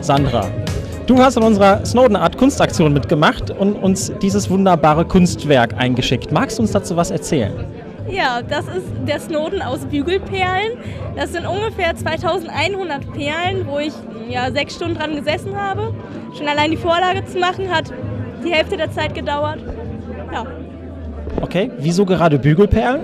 Sandra, du hast an unserer Snowden Art Kunstaktion mitgemacht und uns dieses wunderbare Kunstwerk eingeschickt. Magst du uns dazu was erzählen? Ja, das ist der Snowden aus Bügelperlen. Das sind ungefähr 2100 Perlen, wo ich 6 Stunden dran gesessen habe. Schon allein die Vorlage zu machen hat die Hälfte der Zeit gedauert. Ja. Okay, wieso gerade Bügelperlen?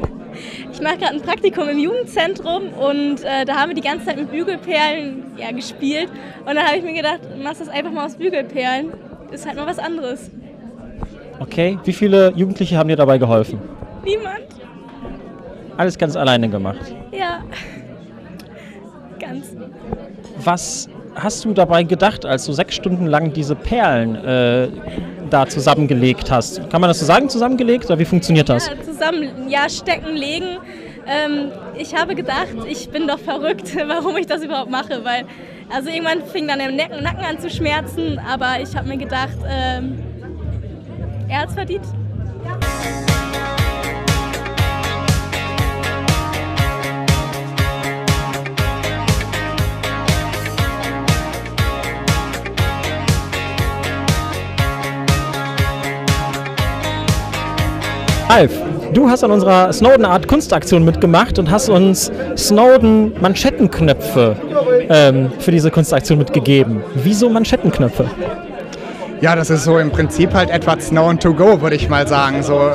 Ich mache gerade ein Praktikum im Jugendzentrum und da haben wir die ganze Zeit mit Bügelperlen gespielt. Und dann habe ich mir gedacht, machst das einfach mal aus Bügelperlen. Ist halt mal was anderes. Okay, wie viele Jugendliche haben dir dabei geholfen? Niemand. Alles ganz alleine gemacht? Ja, ganz. Was hast du dabei gedacht, als du 6 Stunden lang diese Perlen da zusammengelegt hast? Kann man das so sagen, zusammengelegt, oder wie funktioniert das? Ja, stecken, legen. Ich habe gedacht, ich bin doch verrückt, warum ich das überhaupt mache, weil also irgendwann fing dann der Nacken an zu schmerzen, aber ich habe mir gedacht, er hat's verdient. Ja. Ralf, du hast an unserer Snowden Art Kunstaktion mitgemacht und hast uns Snowden Manschettenknöpfe für diese Kunstaktion mitgegeben. Wieso Manschettenknöpfe? Ja, das ist so im Prinzip halt etwas Snowden to go, würde ich mal sagen. So,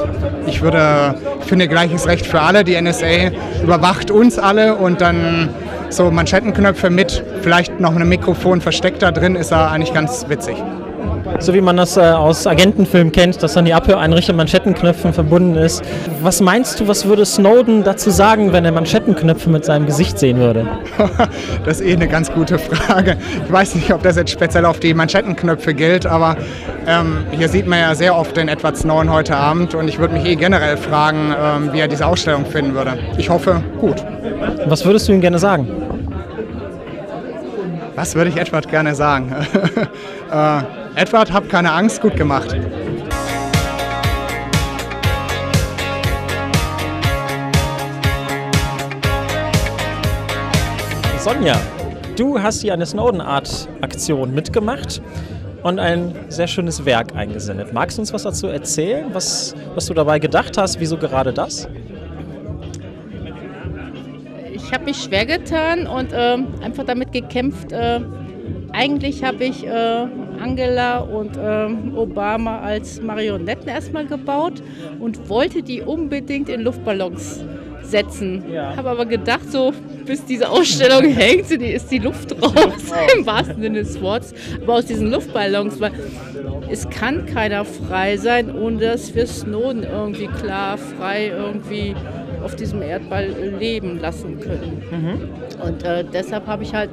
ich finde gleiches Recht für alle. Die NSA überwacht uns alle und dann so Manschettenknöpfe mit vielleicht noch ein Mikrofon versteckt da drin, ist da eigentlich ganz witzig. So wie man das aus Agentenfilmen kennt, dass dann die Abhöreinrichtung mit Manschettenknöpfen verbunden ist. Was meinst du, was würde Snowden dazu sagen, wenn er Manschettenknöpfe mit seinem Gesicht sehen würde? Das ist eine ganz gute Frage. Ich weiß nicht, ob das jetzt speziell auf die Manschettenknöpfe gilt, aber hier sieht man ja sehr oft den Edward Snowden heute Abend und ich würde mich generell fragen, wie er diese Ausstellung finden würde. Ich hoffe, gut. Was würdest du ihm gerne sagen? Was würde ich Edward gerne sagen? Edward, hab keine Angst, gut gemacht. Sonja, du hast hier eine Snowden Art Aktion mitgemacht und ein sehr schönes Werk eingesendet. Magst du uns was dazu erzählen, was du dabei gedacht hast, wieso gerade das? Ich habe mich schwer getan und einfach damit gekämpft. Eigentlich habe ich Angela und Obama als Marionetten erstmal gebaut und wollte die unbedingt in Luftballons setzen. Ja. Habe aber gedacht, so bis diese Ausstellung hängt, ist die Luft raus, im wahrsten Sinne des Wortes. Aber aus diesen Luftballons, weil es kann keiner frei sein, ohne dass wir Snowden irgendwie klar, frei irgendwie auf diesem Erdball leben lassen können. Mhm. Und deshalb habe ich halt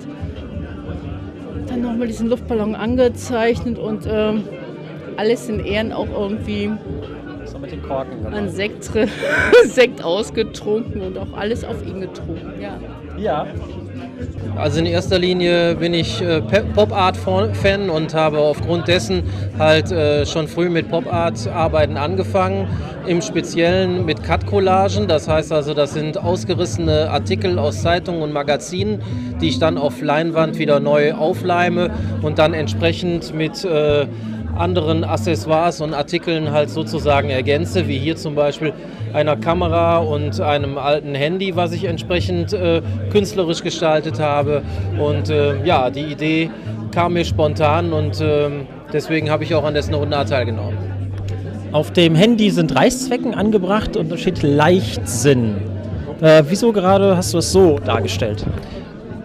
dann nochmal diesen Luftballon angezeichnet und alles in Ehren auch irgendwie so mit den Korken an Sekt ausgetrunken und auch alles auf ihn getrunken. Ja. Ja. Also in erster Linie bin ich Pop-Art-Fan und habe aufgrund dessen halt schon früh mit Pop-Art-Arbeiten angefangen. Im Speziellen mit Cut-Collagen, das heißt also, das sind ausgerissene Artikel aus Zeitungen und Magazinen, die ich dann auf Leinwand wieder neu aufleime und dann entsprechend mit anderen Accessoires und Artikeln halt sozusagen ergänze, wie hier zum Beispiel einer Kamera und einem alten Handy, was ich entsprechend künstlerisch gestaltet habe. Und ja, die Idee kam mir spontan und deswegen habe ich auch an der Snowden Art teilgenommen. Auf dem Handy sind Reißzwecken angebracht und da steht Leichtsinn. Wieso gerade hast du es so dargestellt?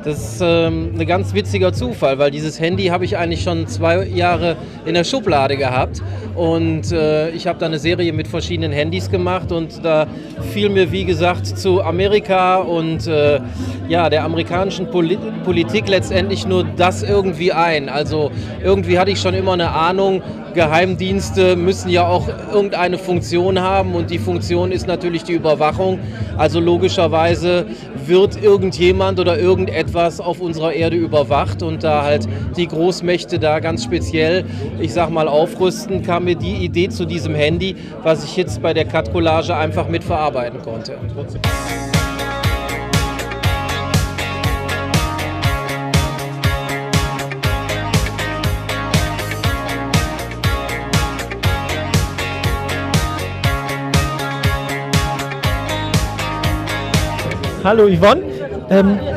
Das ist ein ganz witziger Zufall, weil dieses Handy habe ich eigentlich schon 2 Jahre in der Schublade gehabt und ich habe da eine Serie mit verschiedenen Handys gemacht und da fiel mir, wie gesagt, zu Amerika und ja, der amerikanischen Politik letztendlich nur das irgendwie ein. Also irgendwie hatte ich schon immer eine Ahnung, Geheimdienste müssen ja auch irgendeine Funktion haben und die Funktion ist natürlich die Überwachung. Also logischerweise wird irgendjemand oder irgendetwas auf unserer Erde überwacht und da halt die Großmächte da ganz speziell, ich sag mal, aufrüsten, kam mir die Idee zu diesem Handy, was ich jetzt bei der Cut-Collage einfach mit verarbeiten konnte. Hallo Yvonne.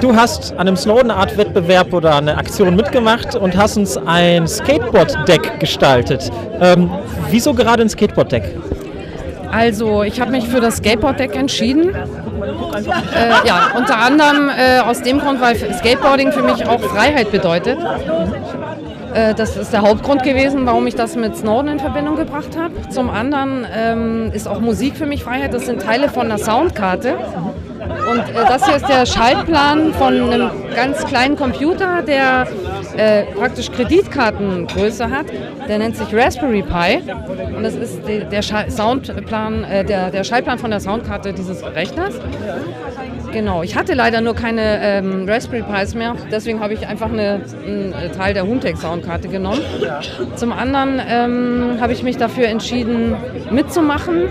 Du hast an einem Snowden-Art-Wettbewerb oder einer Aktion mitgemacht und hast uns ein Skateboard-Deck gestaltet. Wieso gerade ein Skateboard-Deck? Also, ich habe mich für das Skateboard-Deck entschieden. Ja, unter anderem aus dem Grund, weil Skateboarding für mich auch Freiheit bedeutet. Das ist der Hauptgrund gewesen, warum ich das mit Snowden in Verbindung gebracht habe. Zum anderen ist auch Musik für mich Freiheit. Das sind Teile von einer Soundkarte. Und das hier ist der Schaltplan von einem ganz kleinen Computer, der praktisch Kreditkartengröße hat. Der nennt sich Raspberry Pi. Und das ist der Schaltplan von der Soundkarte dieses Rechners. Genau, ich hatte leider nur keine Raspberry Pis mehr, deswegen habe ich einfach einen Teil der Huntech Soundkarte genommen. Zum anderen habe ich mich dafür entschieden, mitzumachen.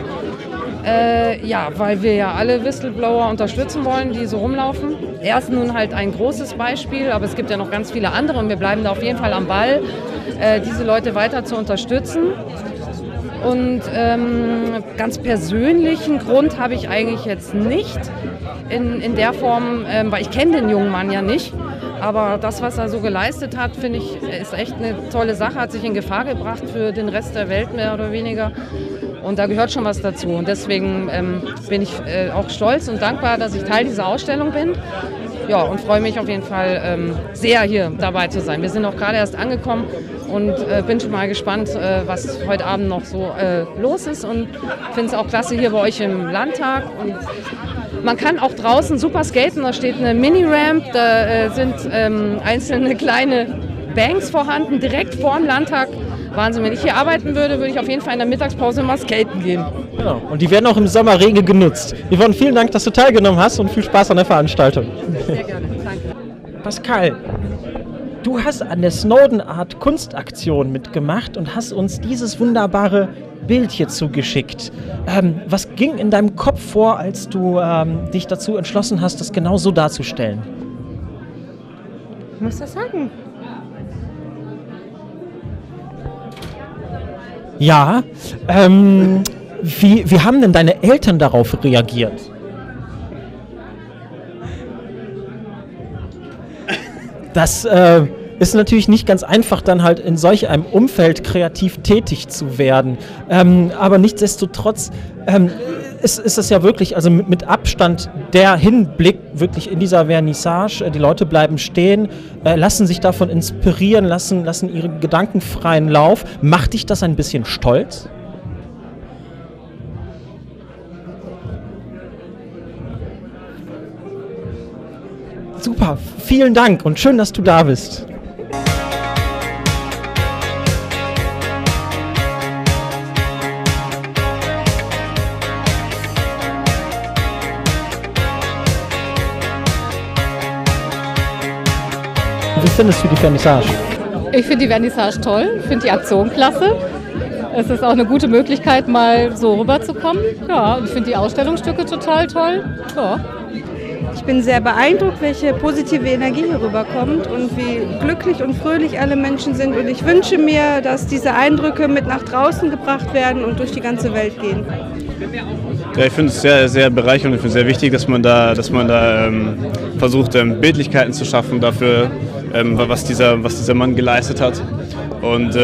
Ja, weil wir ja alle Whistleblower unterstützen wollen, die so rumlaufen. Er ist nun halt ein großes Beispiel, aber es gibt ja noch ganz viele andere und wir bleiben da auf jeden Fall am Ball, diese Leute weiter zu unterstützen. Und ganz persönlichen Grund habe ich eigentlich jetzt nicht in der Form, weil ich kenne den jungen Mann ja nicht. Aber das, was er so geleistet hat, finde ich, ist echt eine tolle Sache, hat sich in Gefahr gebracht für den Rest der Welt mehr oder weniger. Und da gehört schon was dazu. Und deswegen bin ich auch stolz und dankbar, dass ich Teil dieser Ausstellung bin. Ja, und freue mich auf jeden Fall sehr, hier dabei zu sein. Wir sind auch gerade erst angekommen und bin schon mal gespannt, was heute Abend noch so los ist. Und finde es auch klasse hier bei euch im Landtag. Und man kann auch draußen super skaten. Da steht eine Mini-Ramp, da sind einzelne kleine Banks vorhanden, direkt vor dem Landtag. Wahnsinn, wenn ich hier arbeiten würde, würde ich auf jeden Fall in der Mittagspause mal skaten gehen. Genau, und die werden auch im Sommer rege genutzt. Yvonne, vielen Dank, dass du teilgenommen hast und viel Spaß an der Veranstaltung. Sehr gerne, danke. Pascal, du hast an der Snowden Art Kunstaktion mitgemacht und hast uns dieses wunderbare Bild hier zugeschickt. Was ging in deinem Kopf vor, als du dich dazu entschlossen hast, das genau so darzustellen? Ich muss das sagen. Ja, wie haben denn deine Eltern darauf reagiert? Das ist natürlich nicht ganz einfach, dann halt in solch einem Umfeld kreativ tätig zu werden. Aber nichtsdestotrotz ist es ja wirklich, also mit Abstand der Hinblick wirklich in dieser Vernissage. Die Leute bleiben stehen, lassen sich davon inspirieren, lassen ihren Gedanken freien Lauf. Macht dich das ein bisschen stolz? Super, vielen Dank und schön, dass du da bist. Wie findest du die Vernissage? Ich finde die Vernissage toll, ich finde die Aktion klasse. Es ist auch eine gute Möglichkeit, mal so rüberzukommen. Ja, und ich finde die Ausstellungsstücke total toll. Ja. Ich bin sehr beeindruckt, welche positive Energie hier rüberkommt und wie glücklich und fröhlich alle Menschen sind. Und ich wünsche mir, dass diese Eindrücke mit nach draußen gebracht werden und durch die ganze Welt gehen. Ja, ich finde es sehr, sehr bereichernd und ich finde es sehr wichtig, dass man da versucht, Bildlichkeiten zu schaffen dafür, was dieser Mann geleistet hat. Und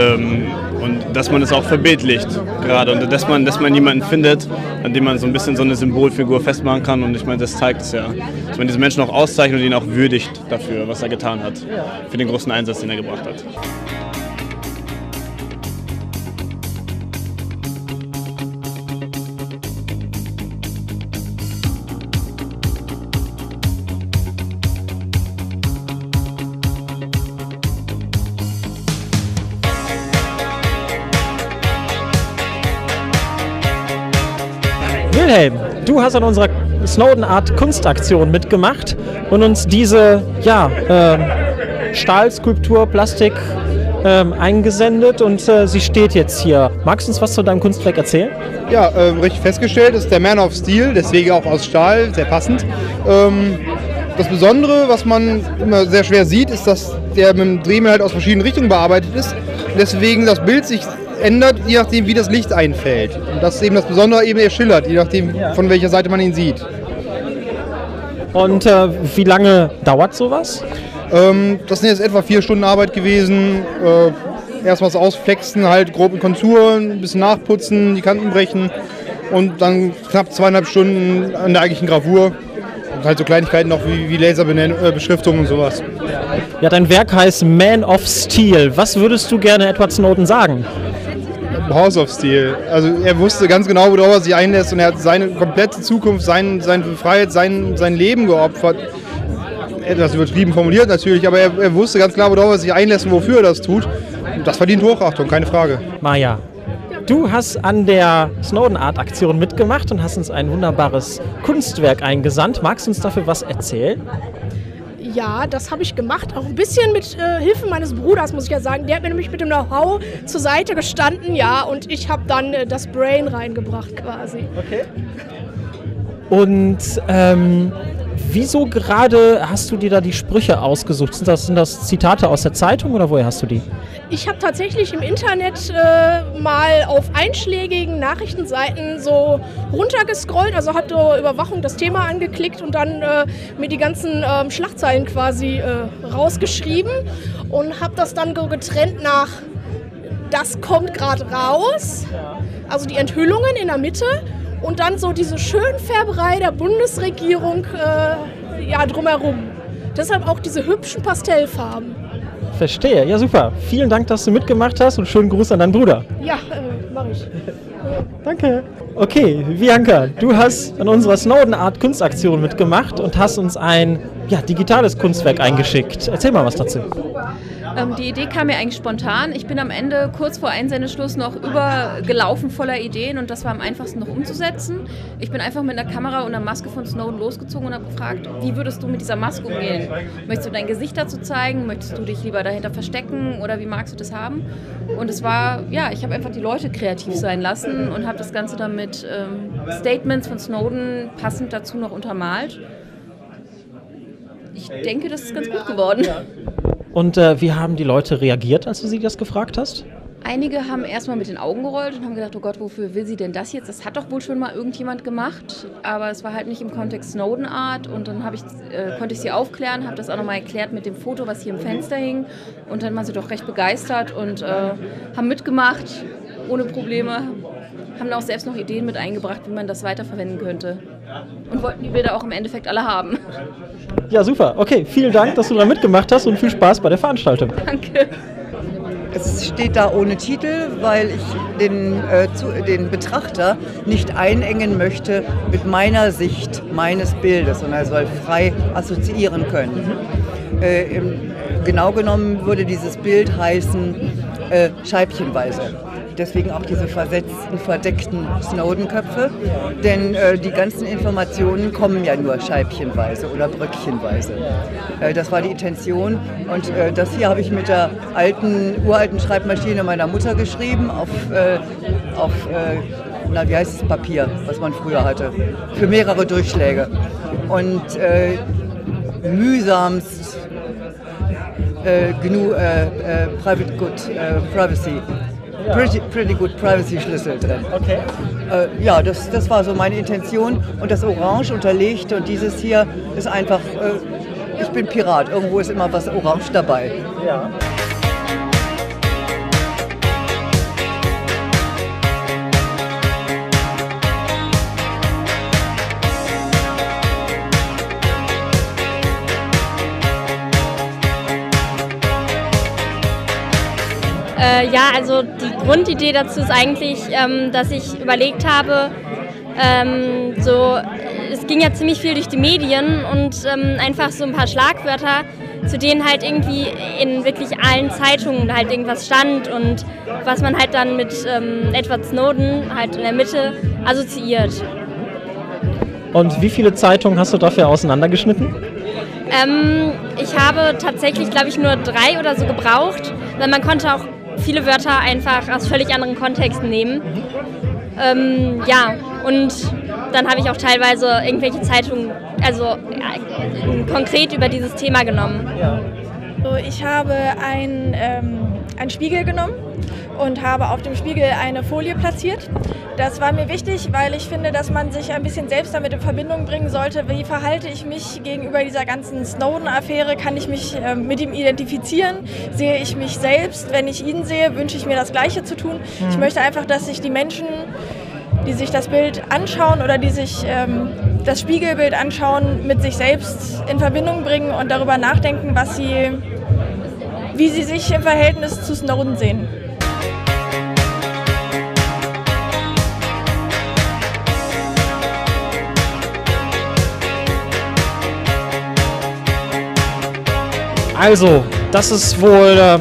dass man es auch verbildlicht gerade und dass man jemanden findet, an dem man so ein bisschen so eine Symbolfigur festmachen kann. Und ich meine, das zeigt es ja, dass man diese Menschen auch auszeichnet und ihn auch würdigt dafür, was er getan hat, für den großen Einsatz, den er gebracht hat. Wilhelm, du hast an unserer Snowden Art Kunstaktion mitgemacht und uns diese Stahlskulptur, Plastik eingesendet und sie steht jetzt hier. Magst du uns was zu deinem Kunstwerk erzählen? Ja, richtig festgestellt, ist der Man of Steel, deswegen auch aus Stahl, sehr passend. Das Besondere, was man immer sehr schwer sieht, ist, dass der mit dem Drehmehl halt aus verschiedenen Richtungen bearbeitet ist. Deswegen das Bild sich ändert, je nachdem, wie das Licht einfällt. Und das ist eben das Besondere, eben er schillert, je nachdem, von welcher Seite man ihn sieht. Und wie lange dauert sowas? Das sind jetzt etwa 4 Stunden Arbeit gewesen. Erstmal das Ausflexen, halt grob in Konturen, ein bisschen nachputzen, die Kanten brechen und dann knapp 2,5 Stunden an der eigentlichen Gravur. Und halt so Kleinigkeiten noch wie Laserbeschriftung und sowas. Ja, dein Werk heißt Man of Steel. Was würdest du gerne Edward Snowden sagen? House of Steel. Also er wusste ganz genau, worauf er sich einlässt und er hat seine komplette Zukunft, seine Freiheit, sein Leben geopfert. Etwas übertrieben formuliert natürlich, aber er wusste ganz klar, worauf er sich einlässt und wofür er das tut. Und das verdient Hochachtung, keine Frage. Maja, du hast an der Snowden Art Aktion mitgemacht und hast uns ein wunderbares Kunstwerk eingesandt. Magst du uns dafür was erzählen? Ja, das habe ich gemacht, auch ein bisschen mit Hilfe meines Bruders, muss ich ja sagen. Der hat mir nämlich mit dem Know-how zur Seite gestanden, ja, und ich habe dann das Brain reingebracht quasi. Okay. Und wieso gerade hast du dir da die Sprüche ausgesucht? Sind das Zitate aus der Zeitung oder woher hast du die? Ich habe tatsächlich im Internet mal auf einschlägigen Nachrichtenseiten so runtergescrollt, also habe Überwachung das Thema angeklickt und dann mir die ganzen Schlagzeilen quasi rausgeschrieben und habe das dann so getrennt nach das kommt gerade raus, also die Enthüllungen in der Mitte und dann so diese Schönfärberei der Bundesregierung drumherum. Deshalb auch diese hübschen Pastellfarben. Verstehe, ja super. Vielen Dank, dass du mitgemacht hast und schönen Gruß an deinen Bruder. Ja, mache ich. Danke. Okay, Bianca, du hast an unserer Snowden Art Kunstaktion mitgemacht und hast uns ein digitales Kunstwerk eingeschickt. Erzähl mal was dazu. Die Idee kam mir eigentlich spontan. Ich bin am Ende kurz vor Einsendeschluss noch übergelaufen voller Ideen und das war am einfachsten noch umzusetzen. Ich bin einfach mit einer Kamera und einer Maske von Snowden losgezogen und habe gefragt, wie würdest du mit dieser Maske umgehen? Möchtest du dein Gesicht dazu zeigen? Möchtest du dich lieber dahinter verstecken oder wie magst du das haben? Und es war, ich habe einfach die Leute kreativ sein lassen und habe das Ganze dann mit Statements von Snowden passend dazu noch untermalt. Ich denke, das ist ganz gut geworden. Und wie haben die Leute reagiert, als du sie das gefragt hast? Einige haben erstmal mit den Augen gerollt und haben gedacht, oh Gott, wofür will sie denn das jetzt? Das hat doch wohl schon mal irgendjemand gemacht, aber es war halt nicht im Kontext Snowden Art und dann konnte ich sie aufklären, habe das auch nochmal erklärt mit dem Foto, was hier im Fenster hing und dann waren sie doch recht begeistert und haben mitgemacht, ohne Probleme, haben auch selbst noch Ideen mit eingebracht, wie man das weiterverwenden könnte und wollten die Bilder auch im Endeffekt alle haben. Ja, super. Okay, vielen Dank, dass du da mitgemacht hast und viel Spaß bei der Veranstaltung. Danke. Es steht da ohne Titel, weil ich den Betrachter nicht einengen möchte mit meiner Sicht meines Bildes, sondern er soll frei assoziieren können. Genau genommen würde dieses Bild heißen Scheibchenweise. Deswegen auch diese versetzten, verdeckten Snowden-Köpfe, denn die ganzen Informationen kommen ja nur scheibchenweise oder bröckchenweise. Das war die Intention und das hier habe ich mit der uralten Schreibmaschine meiner Mutter geschrieben auf wie heißt es, Papier, was man früher hatte, für mehrere Durchschläge. Und mühsamst GNU Private Good Privacy. Pretty good Privacy Schlüssel drin. Okay. Das war so meine Intention und das Orange unterlegt und dieses hier ist einfach, ich bin Pirat, irgendwo ist immer was Orange dabei. Ja. Also die Grundidee dazu ist eigentlich, dass ich überlegt habe, es ging ja ziemlich viel durch die Medien und einfach so ein paar Schlagwörter, zu denen halt irgendwie in wirklich allen Zeitungen halt irgendwas stand und was man halt dann mit Edward Snowden halt in der Mitte assoziiert. Und wie viele Zeitungen hast du dafür auseinandergeschnitten? Ich habe tatsächlich, glaube ich, nur 3 oder so gebraucht, weil man konnte auch viele Wörter einfach aus völlig anderen Kontexten nehmen. Und dann habe ich auch teilweise irgendwelche Zeitungen, konkret über dieses Thema genommen. Ja. So, ich habe einen Spiegel genommen und habe auf dem Spiegel eine Folie platziert. Das war mir wichtig, weil ich finde, dass man sich ein bisschen selbst damit in Verbindung bringen sollte. Wie verhalte ich mich gegenüber dieser ganzen Snowden-Affäre? Kann ich mich mit ihm identifizieren? Sehe ich mich selbst? Wenn ich ihn sehe, wünsche ich mir das Gleiche zu tun. Ich möchte einfach, dass sich die Menschen, die sich das Bild anschauen oder die sich das Spiegelbild anschauen, mit sich selbst in Verbindung bringen und darüber nachdenken, wie sie sich im Verhältnis zu Snowden sehen. Also, das ist wohl,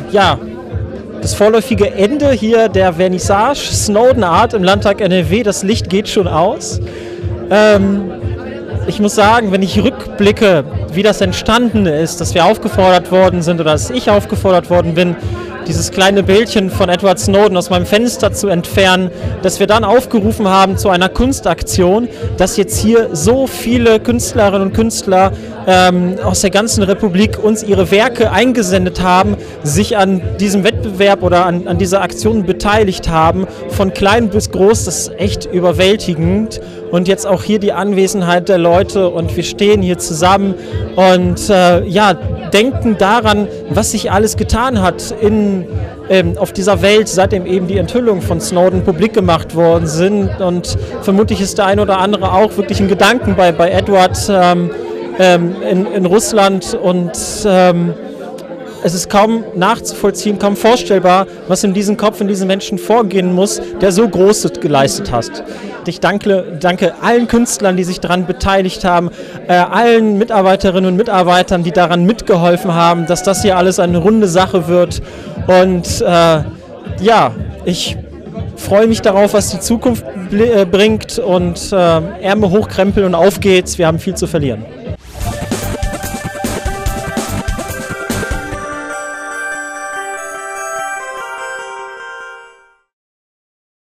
das vorläufige Ende hier der Vernissage Snowden Art im Landtag NRW. Das Licht geht schon aus. Ich muss sagen, wenn ich rückblicke, wie das entstanden ist, dass wir aufgefordert worden sind oder dass ich aufgefordert worden bin, dieses kleine Bildchen von Edward Snowden aus meinem Fenster zu entfernen, dass wir dann aufgerufen haben zu einer Kunstaktion, dass jetzt hier so viele Künstlerinnen und Künstler aus der ganzen Republik uns ihre Werke eingesendet haben, sich an diesem Wettbewerb oder an dieser Aktion beteiligt haben, von klein bis groß, das ist echt überwältigend. Und jetzt auch hier die Anwesenheit der Leute und wir stehen hier zusammen und denken daran, was sich alles getan hat auf dieser Welt, seitdem eben die Enthüllungen von Snowden publik gemacht worden sind. Und vermutlich ist der ein oder andere auch wirklich in Gedanken bei Edward in Russland und es ist kaum nachzuvollziehen, kaum vorstellbar, was in diesem Kopf, in diesem Menschen vorgehen muss, der so Großes geleistet hat. Ich danke allen Künstlern, die sich daran beteiligt haben, allen Mitarbeiterinnen und Mitarbeitern, die daran mitgeholfen haben, dass das hier alles eine runde Sache wird. Und ich freue mich darauf, was die Zukunft bringt und Ärmel hochkrempeln und auf geht's. Wir haben viel zu verlieren.